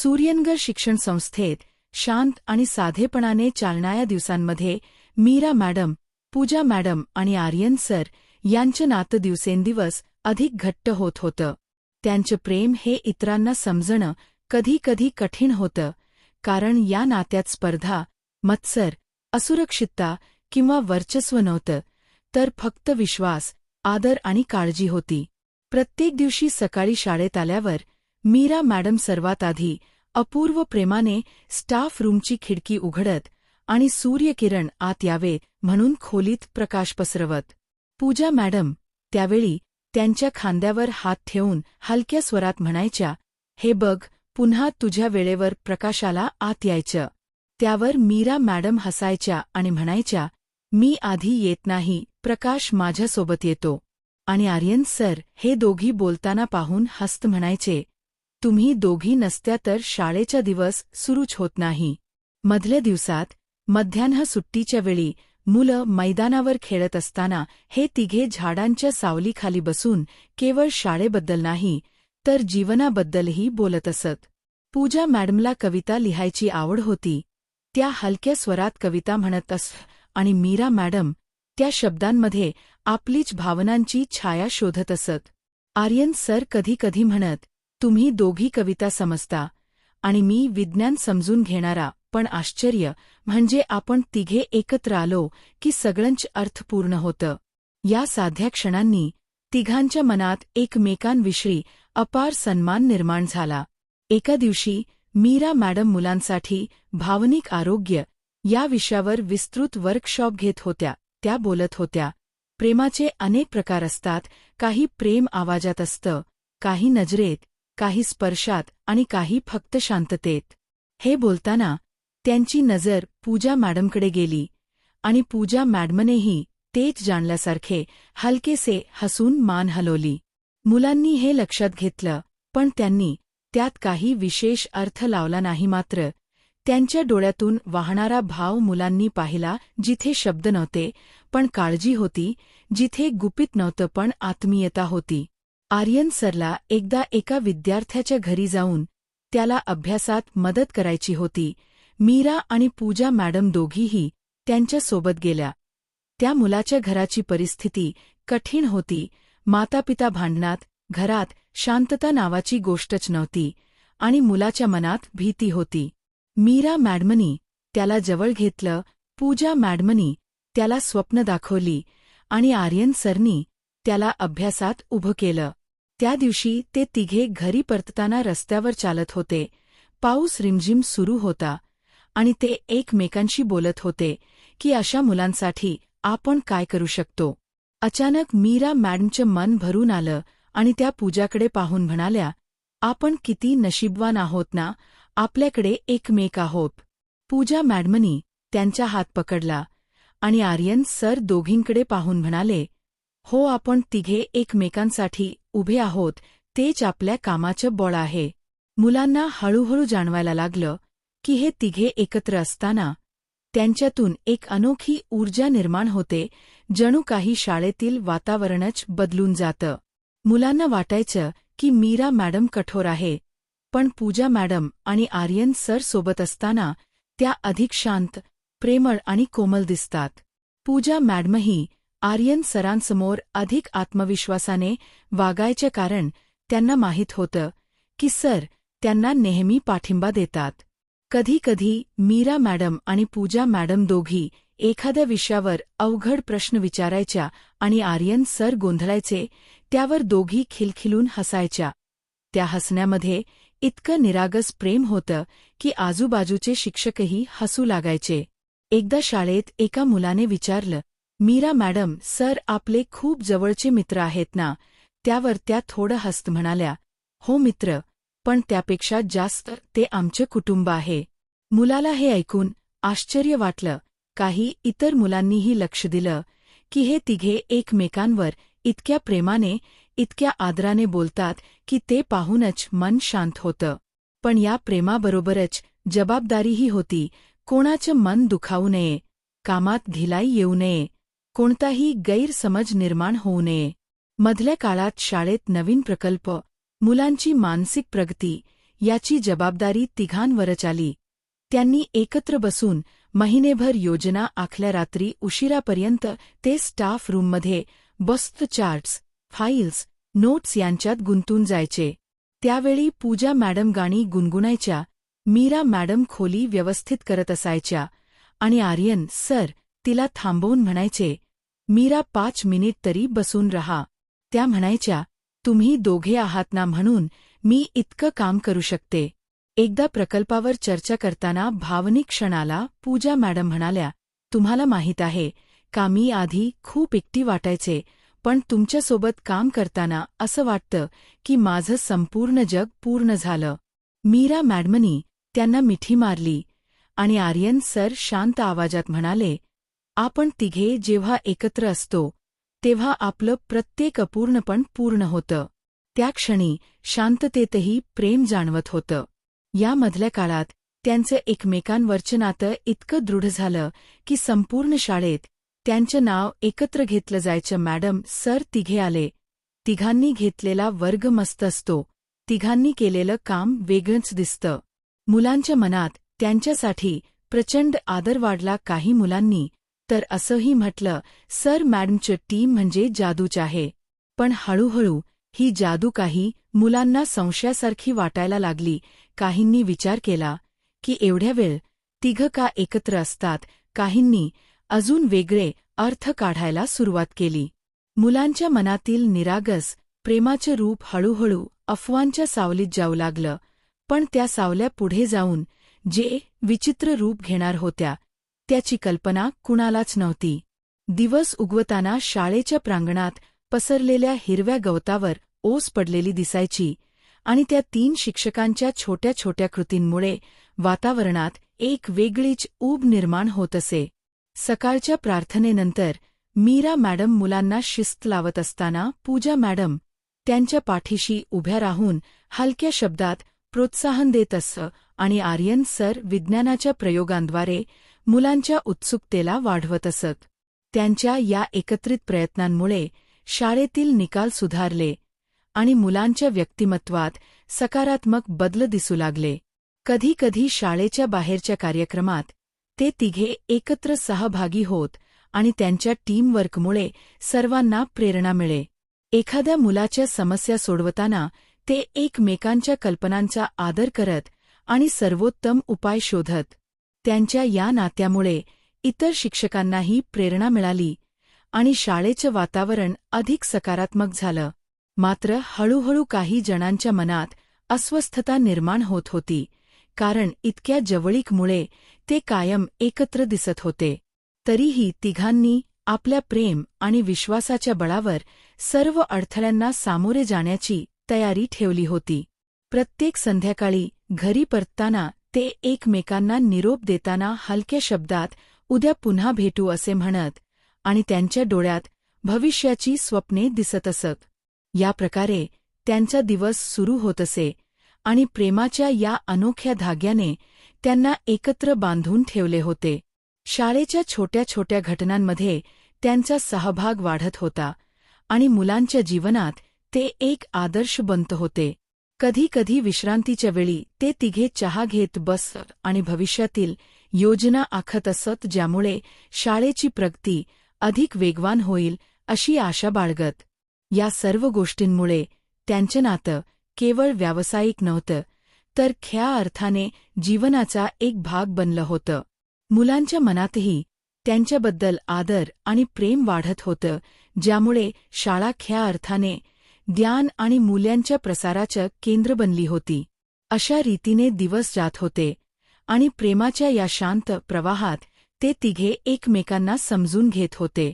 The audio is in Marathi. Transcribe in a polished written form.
सूर्यनगर शिक्षण संस्थेत शांत आणि साधेपणाने चालणाऱ्या दिवसांमध्ये मीरा मॅडम, पूजा मॅडम आणि आर्यन सर यांचं नातं दिवसेंदिवस अधिक घट्ट होत होतं. त्यांचं प्रेम हे इतरांना समजणं कधी कधी कठीण होतं, कारण या नात्यात स्पर्धा, मत्सर, असुरक्षितता किंवा वर्चस्व नव्हतं, तर फक्त विश्वास, आदर आणि काळजी होती. प्रत्येक दिवशी सकाळी शाळेत आल्यावर मीरा मॅडम सर्वात आधी अपूर्व प्रेमाने स्टाफ रूमची खिडकी उघडत आणि सूर्यकिरण आत यावे म्हणून खोलीत प्रकाश पसरवत. पूजा मॅडम त्यावेळी त्यांच्या खांद्यावर हात ठेवून हलक्या स्वरात म्हणायच्या, "हे बघ, पुन्हा तुझ्या वेळेवर प्रकाशाला आत यायचं." त्यावर मीरा मॅडम हसायच्या आणि म्हणायच्या, "मी आधी येत नाही, प्रकाश माझ्यासोबत येतो." आणि आर्यन सर हे दोघी बोलताना पाहून हसत म्हणायचे, "तुम्ही दोघी नसत्या तर शाळेचा दिवस सुरूच होत नाही." मधल्या दिवसात मध्यान्ह सुट्टीच्या वेळी मुलं मैदानावर खेळत असताना हे तिघे झाडांच्या सावलीखाली बसून केवळ शाळेबद्दल नाही तर जीवनाबद्दलही बोलत असत. पूजा मॅडमला कविता लिहायची आवड होती. त्या हलक्या स्वरात कविता म्हणत असत आणि मीरा मॅडम त्या शब्दांमध्ये आपलीच भावनांची छाया शोधत असत. आर्यन सर कधी कधी म्हणत, "तुम्ही दोघी कविता समजता आणि मी विज्ञान समजून घेणारा, पण आश्चर्य म्हणजे आपण तिघे एकत्र आलो की सगळंच अर्थपूर्ण होतं." या साध्या क्षणांनी तिघांच्या मनात एकमेकांविषयी अपार सन्मान निर्माण झाला. एका दिवशी मीरा मॅडम मुलांसाठी भावनिक आरोग्य या विषयावर विस्तृत वर्कशॉप घेत होत्या. त्या बोलत होत्या, "प्रेमाचे अनेक प्रकार असतात. काही प्रेम आवाजात असतं, काही नजरेत, काही स्पर्शात आणि काही फक्त शांततेत." हे बोलताना त्यांची नजर पूजा मॅडमकडे गेली आणि पूजा मॅडमनेही तेच जाणल्यासारखे हलकेसे हसून मान हलवली. मुलांनी हे लक्षात घेतलं, पण त्यांनी त्यात काही विशेष अर्थ लावला नाही. मात्र त्यांच्या डोळ्यातून वाहणारा भाव मुलांनी पाहिला, जिथे शब्द नव्हते पण काळजी होती, जिथे गुपित नव्हतं पण आत्मीयता होती. आर्यन सरला एकदा एका विद्यार्थ्याच्या घरी जाऊन त्याला अभ्यासात मदत करायची होती. मीरा आणि पूजा मॅडम दोघीही त्यांच्यासोबत गेल्या. त्या मुलाच्या घराची परिस्थिती कठीण होती. मातापिता भांडणात, घरात शांतता नावाची गोष्टच नव्हती आणि मुलाच्या मनात भीती होती. मीरा मॅडमनी त्याला जवळ घेतलं, पूजा मॅडमनी त्याला स्वप्न दाखवली आणि आर्यन सरनी त्याला अभ्यासात उभं केलं. त्या दिवशी ते तिघे घरी परतताना रस्त्यावर चालत होते. पाऊस रिमझिम सुरू होता आणि ते एकमेकांशी बोलत होते की अशा मुलांसाठी आपण काय करू शकतो. अचानक मीरा मॅडमचं मन भरून आलं आणि त्या पूजाकडे पाहून म्हणाल्या, "आपण किती नशीबवान आहोत ना, आपल्याकडे एकमेक आहोत." पूजा मॅडमनी त्यांचा हात पकडला आणि आर्यन सर दोघींकडे पाहून म्हणाले, "हो, आपण तिघे एकमेकांसाठी उभे आहोत, तेच आपल्या कामाचं बळ आहे." मुलांना हळूहळू जाणवायला लागलं की हे तिघे एकत्र असताना त्यांच्यातून एक अनोखी ऊर्जा निर्माण होते, जणू काही शाळेतील वातावरणच बदलून जातं. मुलांना वाटायचं की मीरा मॅडम कठोर आहे, पण पूजा मॅडम आणि आर्यन सर सोबत असताना त्या अधिक शांत, प्रेमळ आणि कोमल दिसतात. पूजा मॅडमही आर्यन सरांसमोर अधिक आत्मविश्वासाने वागायचे, कारण त्यांना माहीत होतं की सर त्यांना नेहमी पाठिंबा देतात. कधी कधी मीरा मॅडम आणि पूजा मॅडम दोघी एखाद्या विषयावर अवघड प्रश्न विचारायच्या आणि आर्यन सर गोंधळायचे, त्यावर दोघी खिलखिलून हसायच्या. त्या हसण्यामध्ये इतकं निरागस प्रेम होतं की आजूबाजूचे शिक्षकही हसू लागायचे. एकदा शाळेत एका मुलाने विचारलं, "मीरा मॅडम, सर आपले खूप जवळचे मित्र आहेत ना?" त्यावर त्या थोडं हसत म्हणाल्या, "हो मित्र, पण त्यापेक्षा जास्त ते आमचे कुटुंब आहे." मुलाला हे ऐकून आश्चर्य वाटलं. काही इतर मुलांनीही लक्ष दिलं की हे तिघे एकमेकांवर इतक्या प्रेमाने, इतक्या आदराने बोलतात की ते पाहूनच मन शांत होतं. पण या प्रेमाबरोबरच जबाबदारीही होती. कोणाचं मन दुखावू नये, कामात ढिलाई येऊ नये, कोणताही गैरसमज निर्माण होऊ नये. मधल्या काळात शाळेत नवीन प्रकल्प, मुलांची मानसिक प्रगती याची जबाबदारी तिघांवरच आली. त्यांनी एकत्र बसून महिनेभर योजना आखल्या. रात्री उशिरापर्यंत ते स्टाफ रूममध्ये बस्त चार्ट्स, फाईल्स, नोट्स यांच्यात गुंतून जायचे. त्यावेळी पूजा मॅडम गाणी गुणगुणायच्या, मीरा मॅडम खोली व्यवस्थित करत असायच्या आणि आर्यन सर तिला थांबवून म्हणायचे, मीरा 5 मिनिट तरी बसून रहा. त्या म्हणायच्या, तुम्ही दोघे आहात ना म्हणून मी इतकं काम करू शकते. एकदा प्रकल्पावर चर्चा करताना भावनिक क्षण आला. पूजा मॅडम म्हणाल्या, तुम्हाला माहीत आहे का मी आधी खूप एकटी वाटायचे, पण तुमच्यासोबत काम करताना असं वाटतं की माझं संपूर्ण जग पूर्ण झालं. मीरा मॅडमनी त्यांना मिठी मारली आणि आर्यन सर शांत आवाजात म्हणाले, आपण तिघे जेव्हा एकत्र असतो तेव्हा आपलं प्रत्येक अपूर्णपण पूर्ण होतं. त्या क्षणी शांततेतही प्रेम जाणवत होतं. या मधल्या काळात त्यांचं एकमेकांवरचं नातं इतकं दृढ झालं की संपूर्ण शाळेत त्यांचं नाव एकत्र घेतलं जायचं. मॅडम सर तिघे आले. तिघांनी घेतलेला वर्ग मस्त असतो. तिघांनी केलेलं काम वेगळंच दिसतं. मुलांच्या मनात त्यांच्यासाठी प्रचंड आदर वाढला. काही मुलांनी तर असंही म्हटलं, सर मॅडमचं टीम म्हणजे जादूच आहे. पण हळूहळू ही जादू काही मुलांना संशयासारखी वाटायला लागली. काहींनी विचार केला की एवढ्या वेळ तिघं का एकत्र असतात. काहींनी अजून वेगळे अर्थ काढायला सुरुवात केली. मुलांच्या मनातील निरागस प्रेमाचं रूप हळूहळू अफवांच्या सावलीत जाऊ लागलं. पण त्या सावल्या पुढे जाऊन जे विचित्र रूप घेणार होत्या त्याची कल्पना कुणालाच नव्हती. दिवस उगवताना शाळेच्या प्रांगणात पसरलेल्या हिरव्या गवतावर ओस पडलेली दिसायची आणि त्या 3 शिक्षकांच्या छोट्या छोट्या कृतींमुळे वातावरणात एक वेगळीच ऊब निर्माण होत असे. सकाळच्या प्रार्थनेनंतर मीरा मॅडम मुलांना शिस्त लावत असताना पूजा मॅडम त्यांच्या पाठीशी उभ्या राहून हलक्या शब्दात प्रोत्साहन देत असत आणि आर्यन सर विज्ञानाच्या प्रयोगांद्वारे मुलांच्या उत्सुकतेला वाढवत असत. त्यांच्या या एकत्रित प्रयत्नांमुळे शाळेतील निकाल सुधारले आणि मुलांच्या व्यक्तिमत्वात सकारात्मक बदल दिसू लागले. कधीकधी शाळेच्या बाहेरच्या कार्यक्रमात ते तिघे एकत्र सहभागी होत आणि त्यांच्या टीमवर्कमुळे सर्वांना प्रेरणा मिळे. एखाद्या मुलाच्या समस्या सोडवताना ते एकमेकांच्या कल्पनांचा आदर करत आणि सर्वोत्तम उपाय शोधत. त्यांच्या या नात्यामुळे इतर शिक्षकांनाही प्रेरणा मिळाली आणि शाळेचं वातावरण अधिक सकारात्मक झालं. मात्र हळूहळू काही जणांच्या मनात अस्वस्थता निर्माण होत होती, कारण इतक्या जवळीकमुळे ते कायम एकत्र दिसत होते. तरीही तिघांनी आपल्या प्रेम आणि विश्वासाच्या बळावर सर्व अडथळ्यांना सामोरे जाण्याची तयारी ठेवली होती. प्रत्येक संध्याकाळी घरी परतताना ते एकमेकांना निरोप देताना हलक्या शब्दात उद्या पुन्हा भेटू असे म्हणत आणि त्यांच्या डोळ्यात भविष्याची स्वप्ने दिसत असत. या प्रकारे त्यांचा दिवस सुरू होत असे आणि प्रेमाच्या या अनोख्या धाग्याने त्यांना एकत्र बांधून ठेवले होते. शाळेच्या छोट्या छोट्या घटनांमध्ये त्यांचा सहभाग वाढत होता आणि मुलांच्या जीवनात ते एक आदर्श बनत होते. कधीकधी विश्रांतीच्या वेळी ते तिघे चहा घेत बसत आणि भविष्यातील योजना आखत असत, ज्यामुळे शाळेची प्रगती अधिक वेगवान होईल अशी आशा बाळगत. या सर्व गोष्टींमुळे त्यांचं नातं केवळ व्यावसायिक नव्हतं, तर खऱ्या अर्थाने जीवनाचा एक भाग बनलं होतं. मुलांच्या मनातही त्यांच्याबद्दल आदर आणि प्रेम वाढत होतं, ज्यामुळे शाळा खऱ्या अर्थाने ज्ञान आणि मूल्यांच्या प्रसाराचं केंद्र बनली होती. अशा रीतीने दिवस जात होते आणि प्रेमाच्या या शांत प्रवाहात ते तिघे एकमेकांना समजून घेत होते.